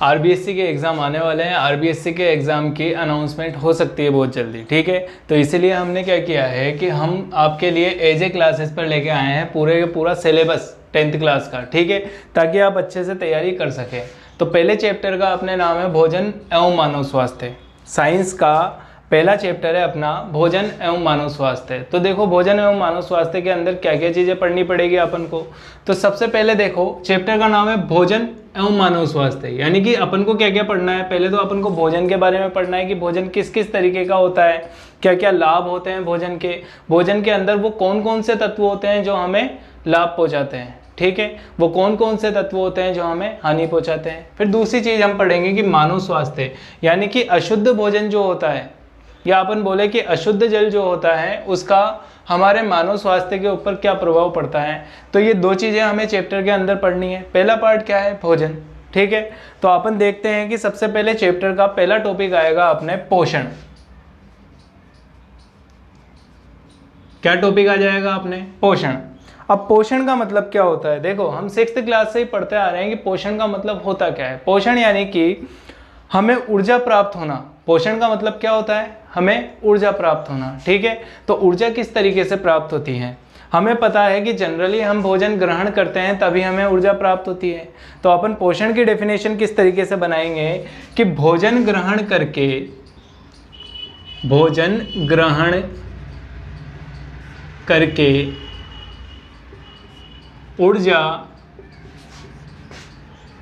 RBSC के exam आने वाले हैं। आरबीएससी के एग्ज़ाम की अनाउंसमेंट हो सकती है बहुत जल्दी, ठीक है। तो इसीलिए हमने क्या किया है कि हम आपके लिए एजे क्लासेस पर लेके आए हैं पूरा सिलेबस 10th क्लास का, ठीक है, ताकि आप अच्छे से तैयारी कर सकें। तो पहले चैप्टर का अपने नाम है भोजन एवं मानव स्वास्थ्य। साइंस का पहला चैप्टर है अपना भोजन एवं मानव स्वास्थ्य। तो देखो भोजन एवं मानव स्वास्थ्य के अंदर क्या क्या चीज़ें पढ़नी पड़ेगी अपन को। तो सबसे पहले देखो चैप्टर का नाम है भोजन एवं मानव स्वास्थ्य, यानी कि अपन को क्या क्या पढ़ना है। पहले तो अपन को भोजन के बारे में पढ़ना है कि भोजन किस किस तरीके का होता है, क्या क्या लाभ होते हैं भोजन के, भोजन के अंदर वो कौन कौन से तत्व होते हैं जो हमें लाभ पहुँचाते हैं, ठीक है, वो कौन कौन से तत्व होते हैं जो हमें हानि पहुँचाते हैं। फिर दूसरी चीज़ हम पढ़ेंगे कि मानव स्वास्थ्य, यानी कि अशुद्ध भोजन जो होता है या अपन बोले कि अशुद्ध जल जो होता है उसका हमारे मानव स्वास्थ्य के ऊपर क्या प्रभाव पड़ता है। तो ये दो चीज़ें हमें चैप्टर के अंदर पढ़नी है। पहला पार्ट क्या है, भोजन, ठीक है। तो अपन देखते हैं कि सबसे पहले चैप्टर का पहला टॉपिक आएगा अपने पोषण। क्या टॉपिक आ जाएगा अपने, पोषण। अब पोषण का मतलब क्या होता है, देखो हम 6th क्लास से ही पढ़ते आ रहे हैं कि पोषण का मतलब होता क्या है। पोषण यानी कि हमें ऊर्जा प्राप्त होना। पोषण का मतलब क्या होता है, हमें ऊर्जा प्राप्त होना, ठीक है। तो ऊर्जा किस तरीके से प्राप्त होती है, हमें पता है कि जनरली हम भोजन ग्रहण करते हैं तभी हमें ऊर्जा प्राप्त होती है। तो अपन पोषण की डेफिनेशन किस तरीके से बनाएंगे कि भोजन ग्रहण करके ऊर्जा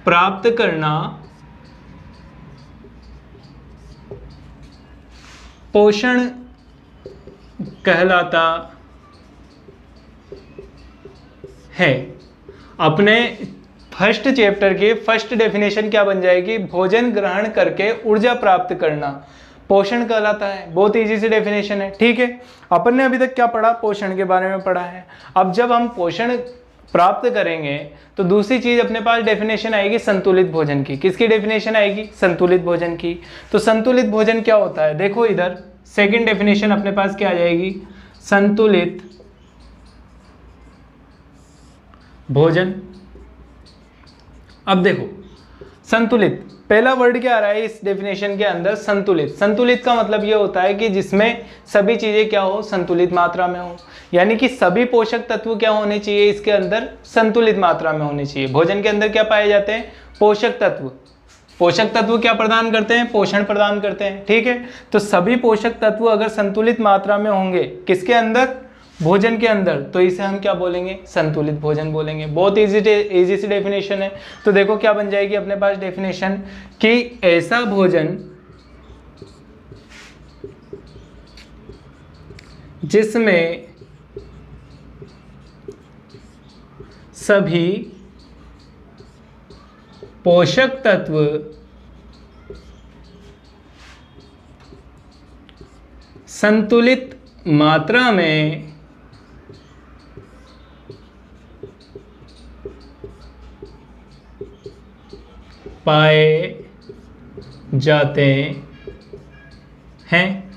प्राप्त करना पोषण कहलाता है। अपने फर्स्ट चैप्टर की फर्स्ट डेफिनेशन क्या बन जाएगी, भोजन ग्रहण करके ऊर्जा प्राप्त करना पोषण कहलाता है। बहुत इजी सी डेफिनेशन है, ठीक है। अपन ने अभी तक क्या पढ़ा, पोषण के बारे में पढ़ा है। अब जब हम पोषण प्राप्त करेंगे तो दूसरी चीज अपने पास डेफिनेशन आएगी संतुलित भोजन की। किसकी डेफिनेशन आएगी, संतुलित भोजन की। तो संतुलित भोजन क्या होता है, देखो इधर सेकंड डेफिनेशन अपने पास क्या आ जाएगी, संतुलित भोजन। अब देखो संतुलित, पहला वर्ड क्या आ रहा है इस डेफिनेशन के अंदर, संतुलित। संतुलित का मतलब ये होता है कि जिसमें सभी चीजें क्या हो, संतुलित मात्रा में हो, यानी कि सभी पोषक तत्व क्या होने चाहिए इसके अंदर, संतुलित मात्रा में होने चाहिए। भोजन के अंदर क्या पाए जाते हैं, पोषक तत्व। पोषक तत्व क्या प्रदान करते हैं, पोषण प्रदान करते हैं, ठीक है। तो सभी पोषक तत्व अगर संतुलित मात्रा में होंगे किसके अंदर, भोजन के अंदर, तो इसे हम क्या बोलेंगे, संतुलित भोजन बोलेंगे। बहुत इजी सी डेफिनेशन है। तो देखो क्या बन जाएगी अपने पास डेफिनेशन कि ऐसा भोजन जिसमें सभी पोषक तत्व संतुलित मात्रा में पाए जाते हैं,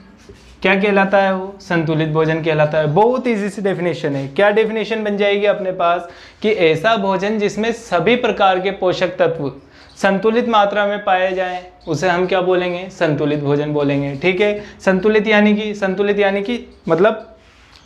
क्या कहलाता है वो, संतुलित भोजन कहलाता है। बहुत इजी सी डेफिनेशन है। क्या डेफिनेशन बन जाएगी अपने पास कि ऐसा भोजन जिसमें सभी प्रकार के पोषक तत्व संतुलित मात्रा में पाए जाएं उसे हम क्या बोलेंगे, संतुलित भोजन बोलेंगे, ठीक है। संतुलित यानी कि मतलब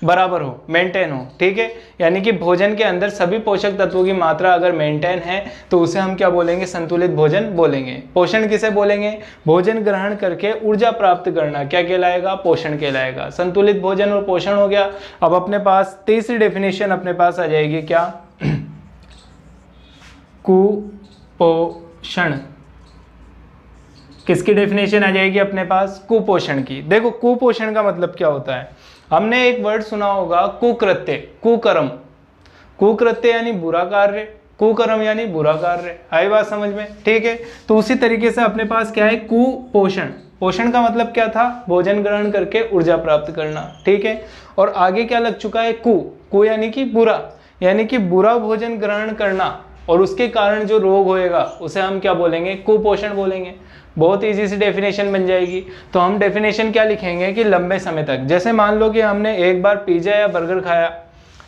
बराबर हो, मेंटेन हो, ठीक है। यानी कि भोजन के अंदर सभी पोषक तत्वों की मात्रा अगर मेंटेन है तो उसे हम क्या बोलेंगे, संतुलित भोजन बोलेंगे। पोषण किसे बोलेंगे, भोजन ग्रहण करके ऊर्जा प्राप्त करना क्या कहलाएगा, पोषण कहलाएगा। संतुलित भोजन और पोषण हो गया। अब अपने पास तीसरी डेफिनेशन अपने पास आ जाएगी क्या, कुपोषण। किसकी डेफिनेशन आ जाएगी अपने पास, कुपोषण की। देखो कुपोषण का मतलब क्या होता है, हमने एक वर्ड सुना होगा कुकृत्य, कुकर्म। कुकृत्य यानी बुरा कार्य, कुकर्म यानी बुरा कार्य। आई बात समझ में, ठीक है। तो उसी तरीके से अपने पास क्या है, कुपोषण। पोषण का मतलब क्या था, भोजन ग्रहण करके ऊर्जा प्राप्त करना, ठीक है। और आगे क्या लग चुका है, कु यानी कि बुरा, यानी कि बुरा भोजन ग्रहण करना और उसके कारण जो रोग होएगा उसे हम क्या बोलेंगे, कुपोषण बोलेंगे। बहुत इजी सी डेफिनेशन बन जाएगी। तो हम डेफिनेशन क्या लिखेंगे कि लंबे समय तक, जैसे मान लो कि हमने एक बार पिज्जा या बर्गर खाया,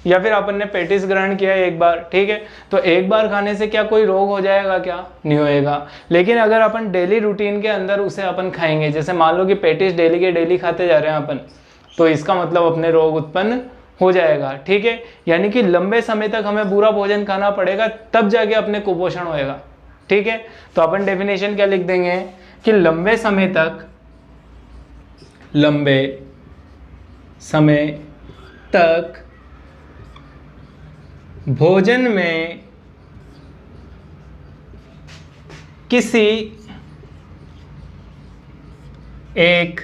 या फिर अपन ने पेटिस ग्रहण किया एक बार, ठीक है, तो एक बार खाने से क्या कोई रोग हो जाएगा? क्या नहीं होएगा। लेकिन अगर अपन डेली रूटीन के अंदर उसे अपन खाएंगे, जैसे मान लो कि पेटिस डेली के डेली खाते जा रहे हैं अपन, तो इसका मतलब अपने रोग उत्पन्न हो जाएगा, ठीक है। यानी कि लंबे समय तक हमें बुरा भोजन खाना पड़ेगा, तब जाके अपने कुपोषण होएगा, ठीक है। तो अपन डेफिनेशन क्या लिख देंगे कि लंबे समय तक भोजन में किसी एक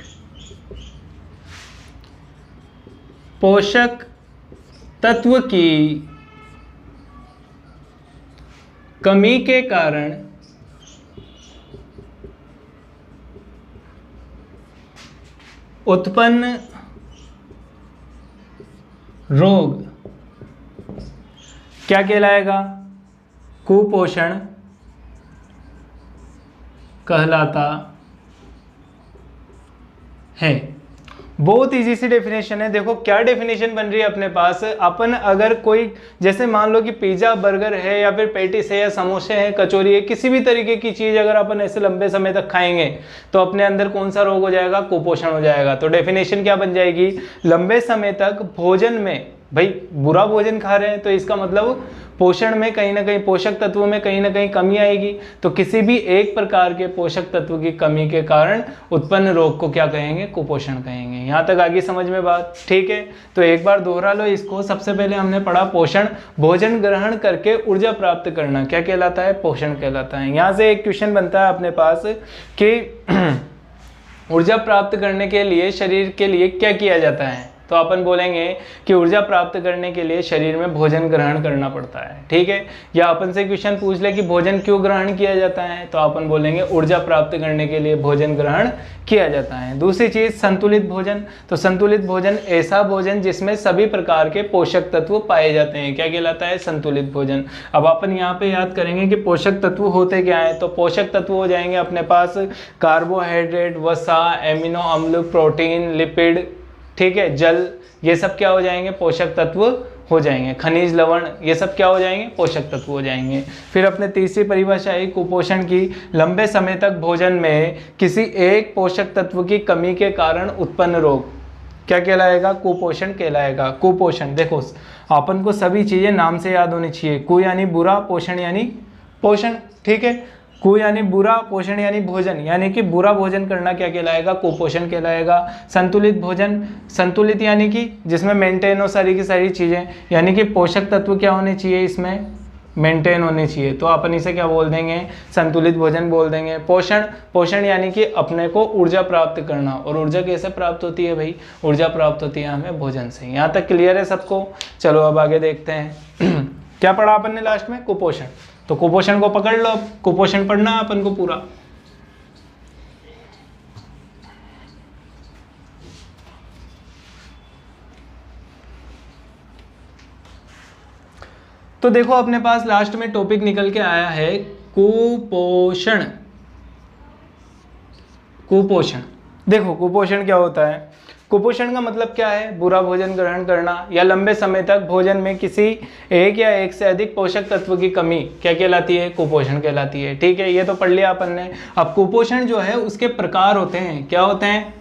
पोषक तत्व की कमी के कारण उत्पन्न रोग क्या कहलाएगा? कुपोषण कहलाता है। बहुत इजी सी डेफिनेशन है। देखो क्या डेफिनेशन बन रही है अपने पास। अपन अगर कोई, जैसे मान लो कि पिज्जा बर्गर है या फिर पेटिस है या समोसे हैं, कचौरी है, किसी भी तरीके की चीज अगर अपन ऐसे लंबे समय तक खाएंगे तो अपने अंदर कौन सा रोग हो जाएगा? कुपोषण हो जाएगा। तो डेफिनेशन क्या बन जाएगी? लंबे समय तक भोजन में, भाई बुरा भोजन खा रहे हैं तो इसका मतलब पोषण में कहीं ना कहीं, पोषक तत्वों में कहीं ना कहीं कमी आएगी। तो किसी भी एक प्रकार के पोषक तत्व की कमी के कारण उत्पन्न रोग को क्या कहेंगे? कुपोषण कहेंगे। यहाँ तक आगे समझ में बात, ठीक है। तो एक बार दोहरा लो इसको। सबसे पहले हमने पढ़ा पोषण, भोजन ग्रहण करके ऊर्जा प्राप्त करना क्या कहलाता है? पोषण कहलाता है। यहाँ से एक क्वेश्चन बनता है अपने पास कि ऊर्जा प्राप्त करने के लिए शरीर के लिए क्या किया जाता है? तो अपन बोलेंगे कि ऊर्जा प्राप्त करने के लिए शरीर में भोजन ग्रहण करना पड़ता है, ठीक है। या अपन से क्वेश्चन पूछ ले कि भोजन क्यों ग्रहण किया जाता है, तो अपन बोलेंगे ऊर्जा प्राप्त करने के लिए भोजन ग्रहण किया जाता है। दूसरी चीज संतुलित भोजन। तो संतुलित भोजन ऐसा भोजन जिसमें सभी प्रकार के पोषक तत्व पाए जाते हैं, क्या कहलाता है? संतुलित भोजन। अब अपन यहाँ पे याद करेंगे कि पोषक तत्व होते क्या है। तो पोषक तत्व हो जाएंगे अपने पास कार्बोहाइड्रेट, वसा, एमिनो अम्ल, प्रोटीन, लिपिड, ठीक है, जल, ये सब क्या हो जाएंगे? पोषक तत्व हो जाएंगे। खनिज, लवण, ये सब क्या हो जाएंगे? पोषक तत्व हो जाएंगे। फिर अपने तीसरी परिभाषा है कुपोषण की। लंबे समय तक भोजन में किसी एक पोषक तत्व की कमी के कारण उत्पन्न रोग क्या कहलाएगा? कुपोषण कहलाएगा। कुपोषण, देखो अपन को सभी चीजें नाम से याद होनी चाहिए। कु यानी बुरा, पोषण यानी पोषण, ठीक है। कु यानी बुरा, पोषण यानी भोजन, यानी कि बुरा भोजन करना क्या कहलाएगा? कुपोषण कहलाएगा। संतुलित भोजन, संतुलित यानी कि जिसमें मेंटेन हो सारी की सारी चीजें, यानी कि पोषक तत्व क्या होने चाहिए? इसमें मेंटेन होने चाहिए, तो अपन इसे क्या बोल देंगे? संतुलित भोजन बोल देंगे। पोषण, पोषण यानी कि अपने को ऊर्जा प्राप्त करना। और ऊर्जा कैसे प्राप्त होती है भाई? ऊर्जा प्राप्त होती है हमें भोजन से। यहाँ तक क्लियर है सबको? चलो अब आगे देखते हैं। क्या पढ़ा अपन ने लास्ट में? कुपोषण। तो कुपोषण को पकड़ लो। अब कुपोषण पढ़ना है अपन को पूरा। तो देखो अपने पास लास्ट में टॉपिक निकल के आया है कुपोषण। कुपोषण, देखो कुपोषण क्या होता है? कुपोषण का मतलब क्या है? बुरा भोजन ग्रहण करना या लंबे समय तक भोजन में किसी एक या एक से अधिक पोषक तत्व की कमी क्या कहलाती है? कुपोषण कहलाती है, ठीक है। ये तो पढ़ लिया अपन ने। अब कुपोषण जो है उसके प्रकार होते हैं। क्या होते हैं?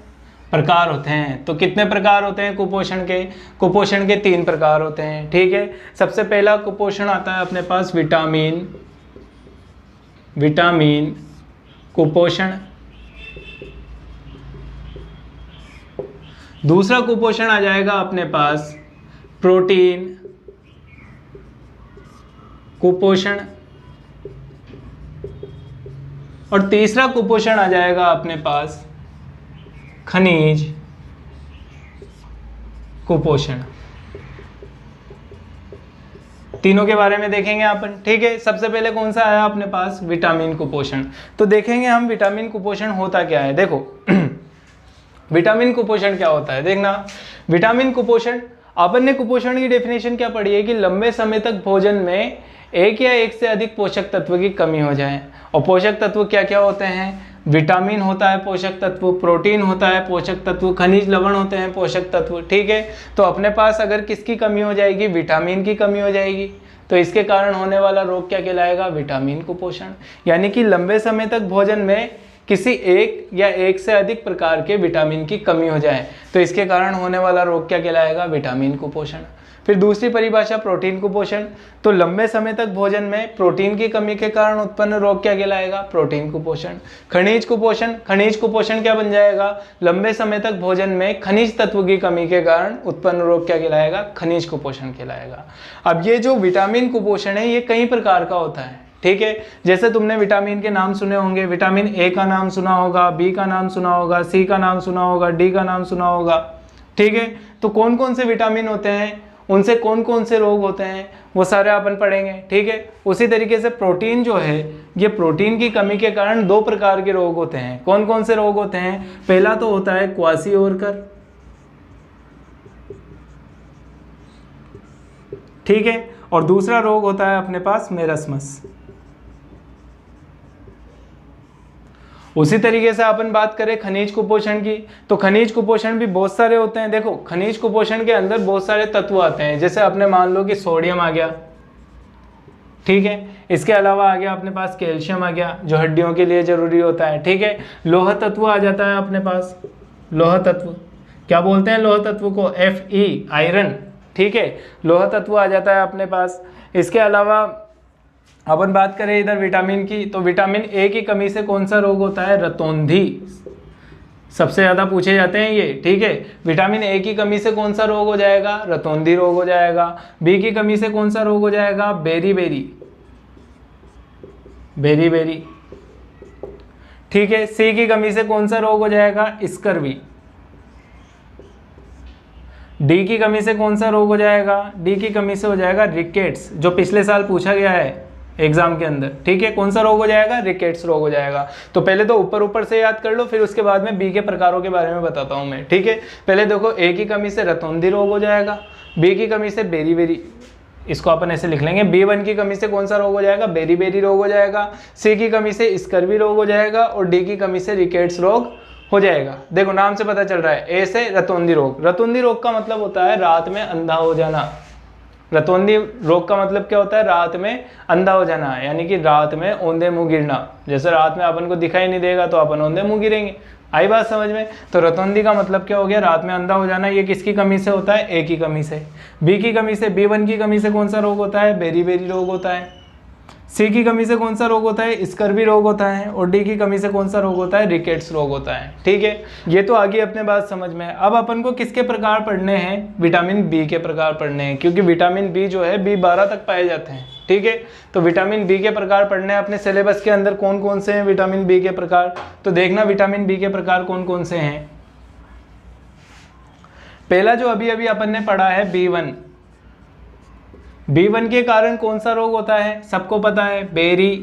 प्रकार होते हैं। तो कितने प्रकार होते हैं कुपोषण के? कुपोषण के 3 प्रकार होते हैं, ठीक है। सबसे पहला कुपोषण आता है अपने पास विटामिन कुपोषण। दूसरा कुपोषण आ जाएगा अपने पास प्रोटीन कुपोषण। और तीसरा कुपोषण आ जाएगा अपने पास खनिज कुपोषण। तीनों के बारे में देखेंगे अपन, ठीक है। सबसे पहले कौन सा आया अपने पास? विटामिन कुपोषण। तो देखेंगे हम विटामिन कुपोषण होता क्या है। देखो विटामिन कुपोषण क्या होता है, देखना। विटामिन कुपोषण, अपन ने कुपोषण की डेफिनेशन क्या पढ़ी है कि लंबे समय तक भोजन में एक या एक से अधिक पोषक तत्व की कमी हो जाए। और पोषक तत्व क्या क्या होते हैं? विटामिन होता है पोषक तत्व, प्रोटीन होता है पोषक तत्व, खनिज लवण होते हैं पोषक तत्व, ठीक है। तो अपने पास अगर किसकी कमी हो जाएगी, विटामिन की कमी हो जाएगी, तो इसके कारण होने वाला रोग क्या कहलाएगा, विटामिन कुपोषण। यानी कि लंबे समय तक भोजन में किसी एक या एक से अधिक प्रकार के विटामिन की कमी हो जाए तो इसके कारण होने वाला रोग क्या कहलाएगा, विटामिन कुपोषण। फिर दूसरी परिभाषा प्रोटीन कुपोषण, तो लंबे समय तक भोजन में प्रोटीन की कमी के कारण उत्पन्न रोग क्या कहलाएगा, प्रोटीन कुपोषण। खनिज कुपोषण, खनिज कुपोषण क्या बन जाएगा, लंबे समय तक भोजन में खनिज तत्व की कमी के कारण उत्पन्न रोग क्या कहलाएगा, खनिज कुपोषण कहलाएगा। अब ये जो विटामिन कुपोषण है ये कई प्रकार का होता है, ठीक है। जैसे तुमने विटामिन के नाम सुने होंगे, विटामिन ए का नाम सुना होगा, बी का नाम सुना होगा, सी का नाम सुना होगा, डी का नाम सुना होगा, ठीक है। तो कौन कौन से विटामिन होते हैं, उनसे कौन कौन से रोग होते हैं, वो सारे अपन पढ़ेंगे, ठीक है। उसी तरीके से प्रोटीन जो है, ये प्रोटीन की कमी के कारण दो प्रकार के रोग होते हैं। कौन कौन से रोग होते हैं, पहला तो होता है क्वासिओरकर, ठीक है, और दूसरा रोग होता है अपने पास मेरस्मस। उसी तरीके से अपन बात करें खनिज कुपोषण की, तो खनिज कुपोषण भी बहुत सारे होते हैं। देखो खनिज कुपोषण के अंदर बहुत सारे तत्व आते हैं, जैसे अपने मान लो कि सोडियम आ गया, ठीक है। इसके अलावा आ गया अपने पास कैल्शियम आ गया जो हड्डियों के लिए जरूरी होता है, ठीक है। लोह तत्व आ जाता है अपने पास, लोह तत्व क्या बोलते हैं, लोह तत्व को Fe, आयरन, ठीक है, लोह तत्व आ जाता है अपने पास। इसके अलावा अपन बात करें इधर विटामिन की, तो विटामिन ए की कमी से कौन सा रोग होता है, रतौंधी, सबसे ज़्यादा पूछे जाते हैं ये, ठीक है। विटामिन ए की कमी से कौन सा रोग हो जाएगा, रतौंधी रोग हो जाएगा। बी की कमी से कौन सा रोग हो जाएगा, बेरी, ठीक है। सी की कमी से कौन सा रोग हो जाएगा, स्कर्वी। डी की कमी से कौन सा रोग हो जाएगा, डी की कमी से हो जाएगा रिकेट्स, जो पिछले साल पूछा गया है एग्जाम के अंदर, ठीक है। कौन सा रोग हो जाएगा, रिकेट्स रोग हो जाएगा। तो पहले तो ऊपर से याद कर लो, फिर उसके बाद में बी के प्रकारों के बारे में बताता हूं मैं, ठीक है। पहले देखो ए की कमी से रतौंधी रोग हो जाएगा, बी की कमी से बेरी, इसको अपन ऐसे लिख लेंगे, B1 की कमी से कौन सा रोग हो जाएगा, बेरी रोग हो जाएगा। सी की कमी से स्कर्वी रोग हो जाएगा और डी की कमी से रिकेट्स रोग हो जाएगा। देखो नाम से पता चल रहा है, ए से रतौंधी रोग। रतौंधी रोग का मतलब होता है रात में अंधा हो जाना। रतौंधी रोग का मतलब क्या होता है, रात में अंधा हो जाना, यानी कि रात में औंधे मुंह गिरना। जैसे रात में अपन को दिखाई नहीं देगा तो अपन औंधे मुंह गिरेंगे, आई बात समझ में। तो रतौंधी का मतलब क्या हो गया, रात में अंधा हो जाना। ये किसकी कमी से होता है, ए की कमी से। बी की कमी से, B1 की कमी से कौन सा रोग होता है, बेरी रोग होता है। सी की कमी से कौन सा रोग होता है, स्कर्वी रोग होता है। और डी की कमी से कौन सा रोग होता है, रिकेट्स रोग होता है, ठीक है। ये तो आगे अपने बात समझ में। अब अपन को किसके प्रकार पढ़ने हैं, विटामिन बी के प्रकार पढ़ने हैं, क्योंकि विटामिन बी जो है B12 तक पाए जाते हैं, ठीक है। तो विटामिन बी के प्रकार पढ़ने हैं अपने सिलेबस के अंदर। कौन कौन से हैं विटामिन बी के प्रकार, तो देखना विटामिन बी के प्रकार कौन कौन से हैं। पहला जो अभी अपन ने पढ़ा है B1 के कारण कौन सा रोग होता है, सबको पता है, बेरी,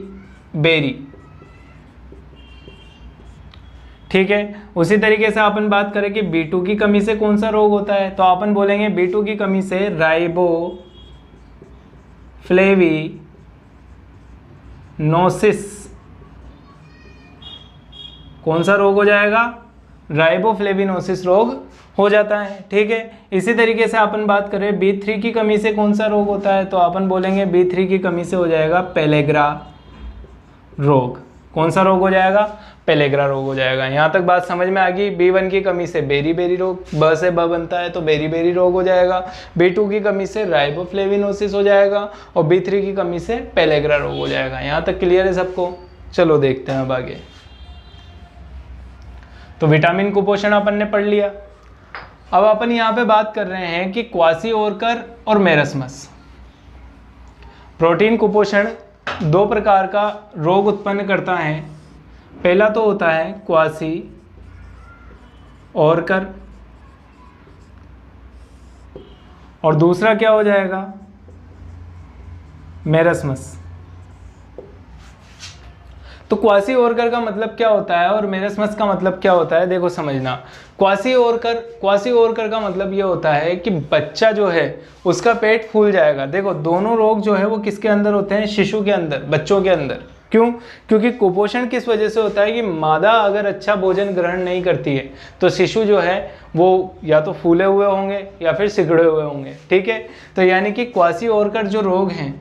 ठीक है। उसी तरीके से अपन बात करें कि B2 की कमी से कौन सा रोग होता है, तो अपन बोलेंगे B2 की कमी से राइबोफ्लेविनोसिस, कौन सा रोग हो जाएगा, राइबोफ्लेविनोसिस रोग हो जाता है, ठीक है। इसी तरीके से अपन बात करें B3 की कमी से कौन सा रोग होता है, तो अपन बोलेंगे B3 की कमी से हो जाएगा पेलेग्रा रोग। कौन सा रोग हो जाएगा, पेलेग्रा रोग हो जाएगा। यहाँ तक बात समझ में आ गई। B1 की कमी से बेरी रोग, ब से ब बनता है तो बेरी रोग हो जाएगा। B2 की कमी से राइबोफ्लेविनोसिस हो जाएगा और B3 की कमी से पेलेग्रा रोग हो जाएगा। यहाँ तक क्लियर है सबको, चलो देखते हैं अब आगे। तो विटामिन कुपोषण अपन ने पढ़ लिया। अब अपन यहाँ पे बात कर रहे हैं कि क्वासिओरकर और मेरस्मस। प्रोटीन कुपोषण दो प्रकार का रोग उत्पन्न करता है। पहला तो होता है क्वासिओरकर और दूसरा क्या हो जाएगा, मेरस्मस। तो क्वासिओरकर का मतलब क्या होता है और मेरस्मस का मतलब क्या होता है, देखो समझना। क्वासिओरकर का मतलब ये होता है कि बच्चा जो है उसका पेट फूल जाएगा। देखो दोनों रोग जो है वो किसके अंदर होते हैं, शिशु के अंदर, बच्चों के अंदर, क्यों? क्योंकि कुपोषण किस वजह से होता है कि मादा अगर अच्छा भोजन ग्रहण नहीं करती है तो शिशु जो है वो या तो फूले हुए होंगे या फिर सिकुड़े हुए होंगे, ठीक है। तो यानी कि क्वासी-ओरकर जो रोग हैं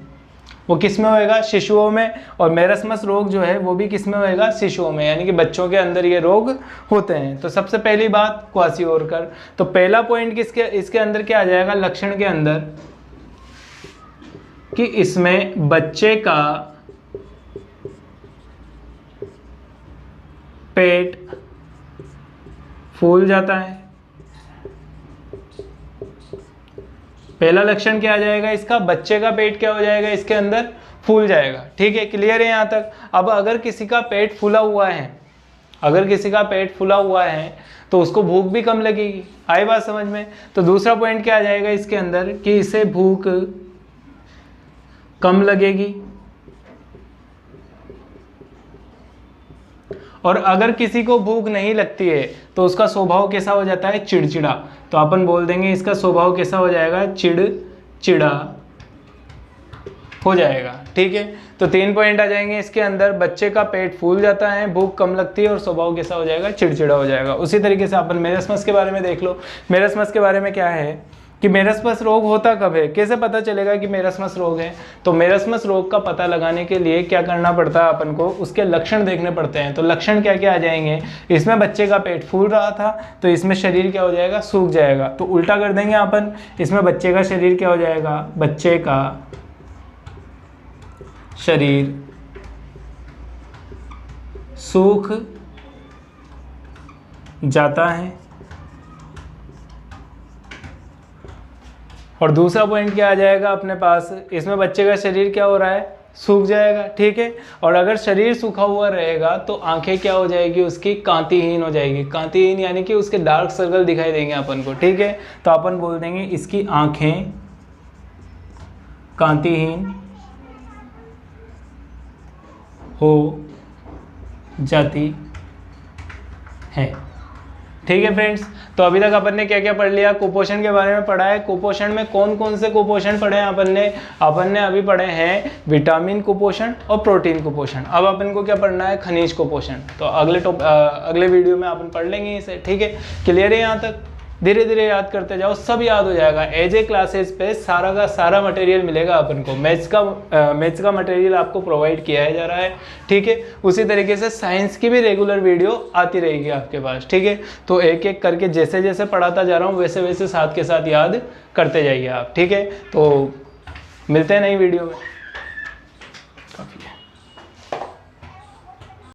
वो किस में होएगा? शिशुओं में। और मेरस्मस रोग जो है वो भी किस में होएगा? शिशुओं में, यानी कि बच्चों के अंदर ये रोग होते हैं। तो सबसे पहली बात क्वासी-ओरकर। तो पहला पॉइंट इसके अंदर क्या आ जाएगा लक्षण के अंदर, कि इसमें बच्चे का पेट फूल जाता है। पहला लक्षण क्या आ जाएगा इसका? बच्चे का पेट क्या हो जाएगा इसके अंदर? फूल जाएगा, ठीक है। क्लियर है यहाँ तक? अब अगर किसी का पेट फूला हुआ है, अगर किसी का पेट फूला हुआ है तो उसको भूख भी कम लगेगी। आई बात समझ में? तो दूसरा पॉइंट क्या आ जाएगा इसके अंदर, कि इसे भूख कम लगेगी। और अगर किसी को भूख नहीं लगती है तो उसका स्वभाव कैसा हो जाता है? चिड़चिड़ा। तो अपन बोल देंगे इसका स्वभाव कैसा हो जाएगा? चिड़चिड़ा हो जाएगा, ठीक है। तो 3 पॉइंट आ जाएंगे इसके अंदर, बच्चे का पेट फूल जाता है, भूख कम लगती है और स्वभाव कैसा हो जाएगा? चिड़चिड़ा हो जाएगा। उसी तरीके से अपन मेरस्मस के बारे में देख लो। मेरस्मस के बारे में क्या है कि मेरस्मस रोग होता कब है? कैसे पता चलेगा कि मेरस्मस रोग है? तो मेरस्मस रोग का पता लगाने के लिए क्या करना पड़ता है अपन को? उसके लक्षण देखने पड़ते हैं। तो लक्षण क्या क्या आ जाएंगे? इसमें बच्चे का पेट फूल रहा था तो इसमें शरीर क्या हो जाएगा? सूख जाएगा। तो उल्टा कर देंगे अपन, इसमें बच्चे का शरीर क्या हो जाएगा? बच्चे का शरीर सूख जाता है। और दूसरा पॉइंट क्या आ जाएगा अपने पास? इसमें बच्चे का शरीर क्या हो रहा है? सूख जाएगा, ठीक है। और अगर शरीर सूखा हुआ रहेगा तो आंखें क्या हो जाएगी उसकी? कांतिहीन हो जाएगी। कांतिहीन यानी कि उसके डार्क सर्कल दिखाई देंगे अपन को, ठीक है। तो अपन बोल देंगे इसकी आंखें कांतिहीन हो जाती है, ठीक है फ्रेंड्स। तो अभी तक अपन ने क्या क्या पढ़ लिया? कुपोषण के बारे में पढ़ा है। कुपोषण में कौन कौन से कुपोषण पढ़े हैं अपन ने अभी पढ़े हैं विटामिन कुपोषण और प्रोटीन कुपोषण। अब अपन को क्या पढ़ना है? खनिज कुपोषण। तो अगले वीडियो में अपन पढ़ लेंगे इसे, ठीक है। क्लियर है यहाँ तक? धीरे धीरे याद करते जाओ, सब याद हो जाएगा। एजे क्लासेस पे सारा का सारा मटेरियल मिलेगा अपन को। मैथ्स का मटेरियल आपको प्रोवाइड किया जा रहा है, ठीक है। उसी तरीके से साइंस की भी रेगुलर वीडियो आती रहेगी आपके पास, ठीक है। तो एक एक करके जैसे जैसे पढ़ाता जा रहा हूँ वैसे वैसे साथ के साथ याद करते जाइए आप, ठीक है। तो मिलते हैं नई वीडियो में।